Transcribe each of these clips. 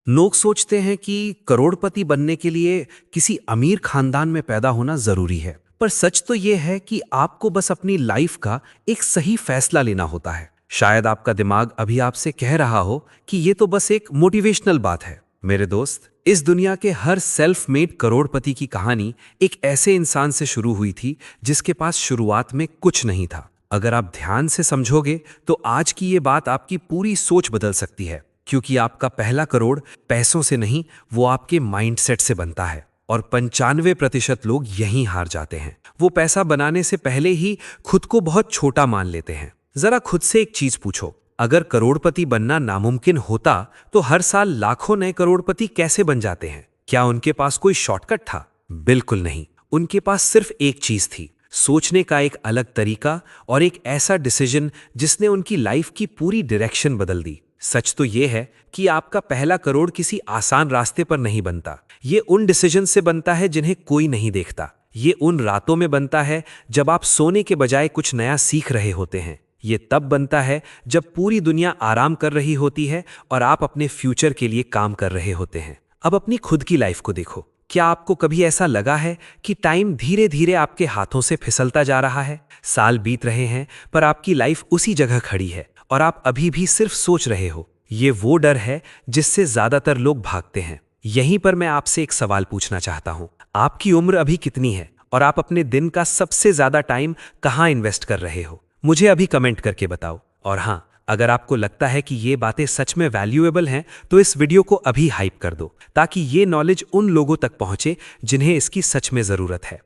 लोग सोचते हैं कि करोड़पति बनने के लिए किसी अमीर खानदान में पैदा होना जरूरी है, पर सच तो ये है कि आपको बस अपनी लाइफ का एक सही फैसला लेना होता है। शायद आपका दिमाग अभी आपसे कह रहा हो कि ये तो बस एक मोटिवेशनल बात है। मेरे दोस्त, इस दुनिया के हर सेल्फ मेड करोड़पति की कहानी एक ऐसे इंसान से शुरू हुई थी जिसके पास शुरुआत में कुछ नहीं था। अगर आप ध्यान से समझोगे तो आज की ये बात आपकी पूरी सोच बदल सकती है, क्योंकि आपका पहला करोड़ पैसों से नहीं, वो आपके माइंडसेट से बनता है। और 95% लोग यहीं हार जाते हैं। वो पैसा बनाने से पहले ही खुद को बहुत छोटा मान लेते हैं। जरा खुद से एक चीज पूछो, अगर करोड़पति बनना नामुमकिन होता तो हर साल लाखों नए करोड़पति कैसे बन जाते हैं? क्या उनके पास कोई शॉर्टकट था? बिल्कुल नहीं। उनके पास सिर्फ एक चीज थी, सोचने का एक अलग तरीका और एक ऐसा डिसीजन जिसने उनकी लाइफ की पूरी डायरेक्शन बदल दी। सच तो यह है कि आपका पहला करोड़ किसी आसान रास्ते पर नहीं बनता। ये उन डिसीजन से बनता है जिन्हें कोई नहीं देखता। ये उन रातों में बनता है जब आप सोने के बजाय कुछ नया सीख रहे होते हैं। ये तब बनता है जब पूरी दुनिया आराम कर रही होती है और आप अपने फ्यूचर के लिए काम कर रहे होते हैं। अब अपनी खुद की लाइफ को देखो। क्या आपको कभी ऐसा लगा है कि टाइम धीरे धीरे आपके हाथों से फिसलता जा रहा है? साल बीत रहे हैं पर आपकी लाइफ उसी जगह खड़ी है और आप अभी भी सिर्फ सोच रहे हो। ये वो डर है जिससे ज्यादातर लोग भागते हैं। यहीं पर मैं आपसे एक सवाल पूछना चाहता हूं। आपकी उम्र अभी कितनी है और आप अपने दिन का सबसे ज्यादा टाइम कहां इन्वेस्ट कर रहे हो? मुझे अभी कमेंट करके बताओ। और हां, अगर आपको लगता है कि ये बातें सच में वैल्यूएबल हैं तो इस वीडियो को अभी हाइप कर दो, ताकि ये नॉलेज उन लोगों तक पहुंचे जिन्हें इसकी सच में जरूरत है।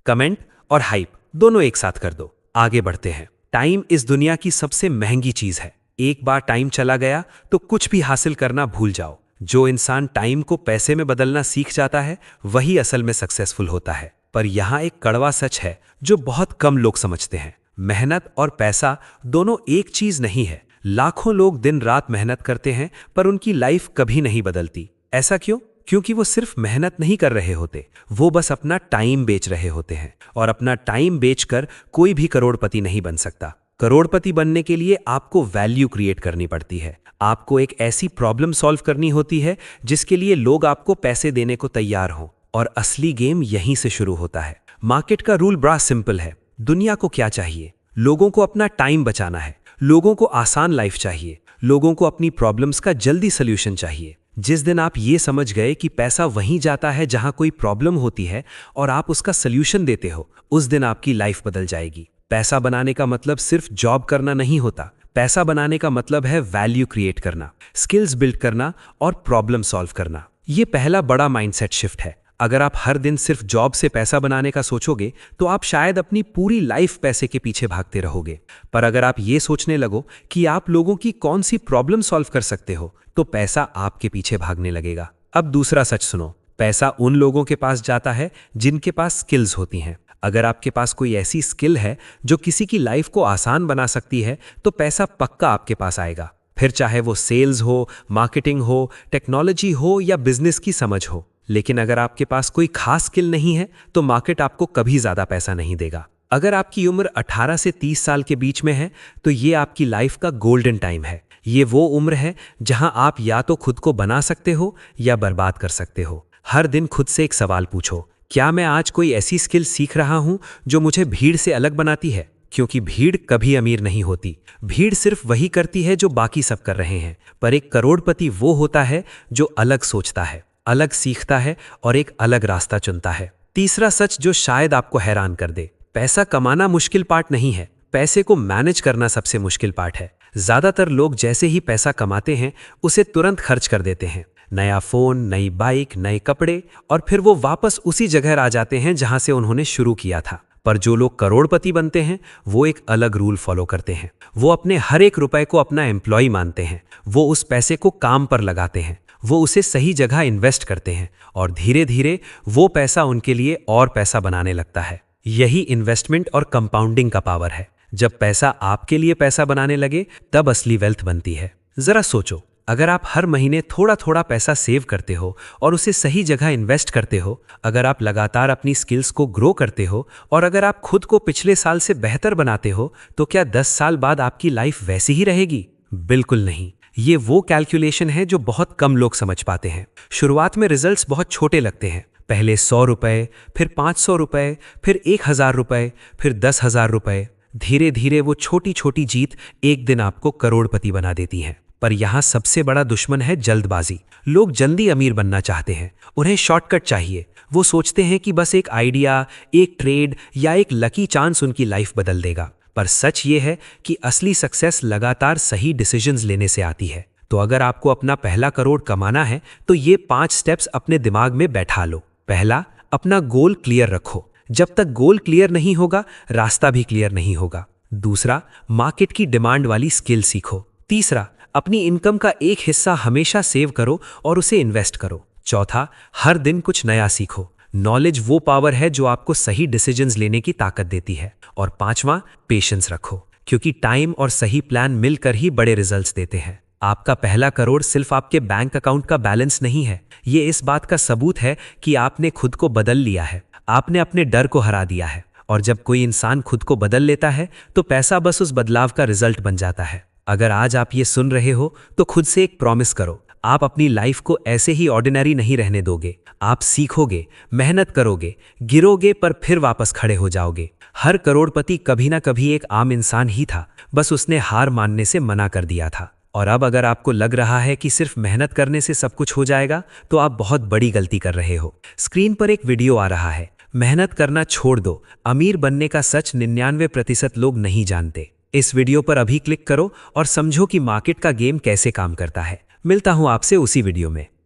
कमेंट और हाइप दोनों एक साथ कर दो। आगे बढ़ते हैं। टाइम इस दुनिया की सबसे महंगी चीज है। एक बार टाइम चला गया तो कुछ भी हासिल करना भूल जाओ। जो इंसान टाइम को पैसे में बदलना सीख जाता है वही असल में सक्सेसफुल होता है। पर यहां एक कड़वा सच है जो बहुत कम लोग समझते हैं। मेहनत और पैसा दोनों एक चीज नहीं है। लाखों लोग दिन रात मेहनत करते हैं पर उनकी लाइफ कभी नहीं बदलती। ऐसा क्यों? क्योंकि वो सिर्फ मेहनत नहीं कर रहे होते, वो बस अपना टाइम बेच रहे होते हैं। और अपना टाइम बेचकर कोई भी करोड़पति नहीं बन सकता। करोड़पति बनने के लिए आपको वैल्यू क्रिएट करनी पड़ती है। आपको एक ऐसी प्रॉब्लम सॉल्व करनी होती है जिसके लिए लोग आपको पैसे देने को तैयार हों। और असली गेम यहीं से शुरू होता है। मार्केट का रूल बड़ा सिंपल है। दुनिया को क्या चाहिए? लोगों को अपना टाइम बचाना है। लोगों को आसान लाइफ चाहिए। लोगों को अपनी प्रॉब्लम्स का जल्दी सल्यूशन चाहिए। जिस दिन आप ये समझ गए कि पैसा वहीं जाता है जहां कोई प्रॉब्लम होती है और आप उसका सल्यूशन देते हो, उस दिन आपकी लाइफ बदल जाएगी। पैसा बनाने का मतलब सिर्फ जॉब करना नहीं होता। पैसा बनाने का मतलब है वैल्यू क्रिएट करना, स्किल्स बिल्ड करना और प्रॉब्लम सॉल्व करना। ये पहला बड़ा माइंडसेट शिफ्ट है। अगर आप हर दिन सिर्फ जॉब से पैसा बनाने का सोचोगे तो आप शायद अपनी पूरी लाइफ पैसे के पीछे भागते रहोगे। पर अगर आप ये सोचने लगो कि आप लोगों की कौन सी प्रॉब्लम सॉल्व कर सकते हो, तो पैसा आपके पीछे भागने लगेगा। अब दूसरा सच सुनो। पैसा उन लोगों के पास जाता है जिनके पास स्किल्स होती हैं। अगर आपके पास कोई ऐसी स्किल है जो किसी की लाइफ को आसान बना सकती है, तो पैसा पक्का आपके पास आएगा। फिर चाहे वो सेल्स हो, मार्केटिंग हो, टेक्नोलॉजी हो या बिजनेस की समझ हो। लेकिन अगर आपके पास कोई खास स्किल नहीं है तो मार्केट आपको कभी ज्यादा पैसा नहीं देगा। अगर आपकी उम्र 18 से 30 साल के बीच में है तो ये आपकी लाइफ का गोल्डन टाइम है। ये वो उम्र है जहां आप या तो खुद को बना सकते हो या बर्बाद कर सकते हो। हर दिन खुद से एक सवाल पूछो, क्या मैं आज कोई ऐसी स्किल सीख रहा हूं जो मुझे भीड़ से अलग बनाती है? क्योंकि भीड़ कभी अमीर नहीं होती। भीड़ सिर्फ वही करती है जो बाकी सब कर रहे हैं। पर एक करोड़पति वो होता है जो अलग सोचता है, अलग सीखता है और एक अलग रास्ता चुनता है। तीसरा सच जो शायद आपको हैरान कर दे, पैसा कमाना मुश्किल पार्ट नहीं है, पैसे को मैनेज करना सबसे मुश्किल पार्ट है। ज्यादातर लोग जैसे ही पैसा कमाते हैं उसे तुरंत खर्च कर देते हैं। नया फोन, नई बाइक, नए कपड़े, और फिर वो वापस उसी जगह आ जाते हैं जहां से उन्होंने शुरू किया था। पर जो लोग करोड़पति बनते हैं वो एक अलग रूल फॉलो करते हैं। वो अपने हर एक रुपए को अपना एम्प्लॉय मानते हैं। वो उस पैसे को काम पर लगाते हैं। वो उसे सही जगह इन्वेस्ट करते हैं और धीरे धीरे वो पैसा उनके लिए और पैसा बनाने लगता है। यही इन्वेस्टमेंट और कंपाउंडिंग का पावर है। जब पैसा आपके लिए पैसा बनाने लगे तब असली वेल्थ बनती है। जरा सोचो, अगर आप हर महीने थोड़ा थोड़ा पैसा सेव करते हो और उसे सही जगह इन्वेस्ट करते हो, अगर आप लगातार अपनी स्किल्स को ग्रो करते हो और अगर आप खुद को पिछले साल से बेहतर बनाते हो, तो क्या 10 साल बाद आपकी लाइफ वैसी ही रहेगी? बिल्कुल नहीं। ये वो कैलकुलेशन है जो बहुत कम लोग समझ पाते हैं। शुरुआत में रिजल्ट्स बहुत छोटे लगते हैं। पहले 100 रुपए, फिर 500 रुपए, फिर 1000 रुपए, फिर 10,000 रुपए। धीरे धीरे वो छोटी छोटी जीत एक दिन आपको करोड़पति बना देती हैं। पर यहाँ सबसे बड़ा दुश्मन है जल्दबाजी। लोग जल्दी अमीर बनना चाहते हैं, उन्हें शॉर्टकट चाहिए। वो सोचते हैं कि बस एक आइडिया, एक ट्रेड या एक लकी चांस उनकी लाइफ बदल देगा। पर सच ये है कि असली सक्सेस लगातार सही डिसीजंस लेने से आती है। तो अगर आपको अपना पहला करोड़ कमाना है तो ये 5 स्टेप्स अपने दिमाग में बैठा लो। पहला, अपना गोल क्लियर रखो। जब तक गोल क्लियर नहीं होगा, रास्ता भी क्लियर नहीं होगा। दूसरा, मार्केट की डिमांड वाली स्किल सीखो। तीसरा, अपनी इनकम का एक हिस्सा हमेशा सेव करो और उसे इन्वेस्ट करो। चौथा, हर दिन कुछ नया सीखो। नॉलेज वो पावर है जो आपको सही डिसीजंस लेने की ताकत देती है। और पांचवा, पेशेंस रखो, क्योंकि टाइम और सही प्लान मिलकर ही बड़े रिजल्ट्स देते हैं। आपका पहला करोड़ सिर्फ आपके बैंक अकाउंट का बैलेंस नहीं है, ये इस बात का सबूत है कि आपने खुद को बदल लिया है, आपने अपने डर को हरा दिया है। और जब कोई इंसान खुद को बदल लेता है तो पैसा बस उस बदलाव का रिजल्ट बन जाता है। अगर आज आप ये सुन रहे हो तो खुद से एक प्रॉमिस करो, आप अपनी लाइफ को ऐसे ही ऑर्डिनरी नहीं रहने दोगे। आप सीखोगे, मेहनत करोगे, गिरोगे पर फिर वापस खड़े हो जाओगे। हर करोड़पति कभी ना कभी एक आम इंसान ही था, बस उसने हार मानने से मना कर दिया था। और अब अगर आपको लग रहा है कि सिर्फ मेहनत करने से सब कुछ हो जाएगा, तो आप बहुत बड़ी गलती कर रहे हो। स्क्रीन पर एक वीडियो आ रहा है, मेहनत करना छोड़ दो, अमीर बनने का सच 99% लोग नहीं जानते। इस वीडियो पर अभी क्लिक करो और समझो कि मार्केट का गेम कैसे काम करता है। मिलता हूं आपसे उसी वीडियो में।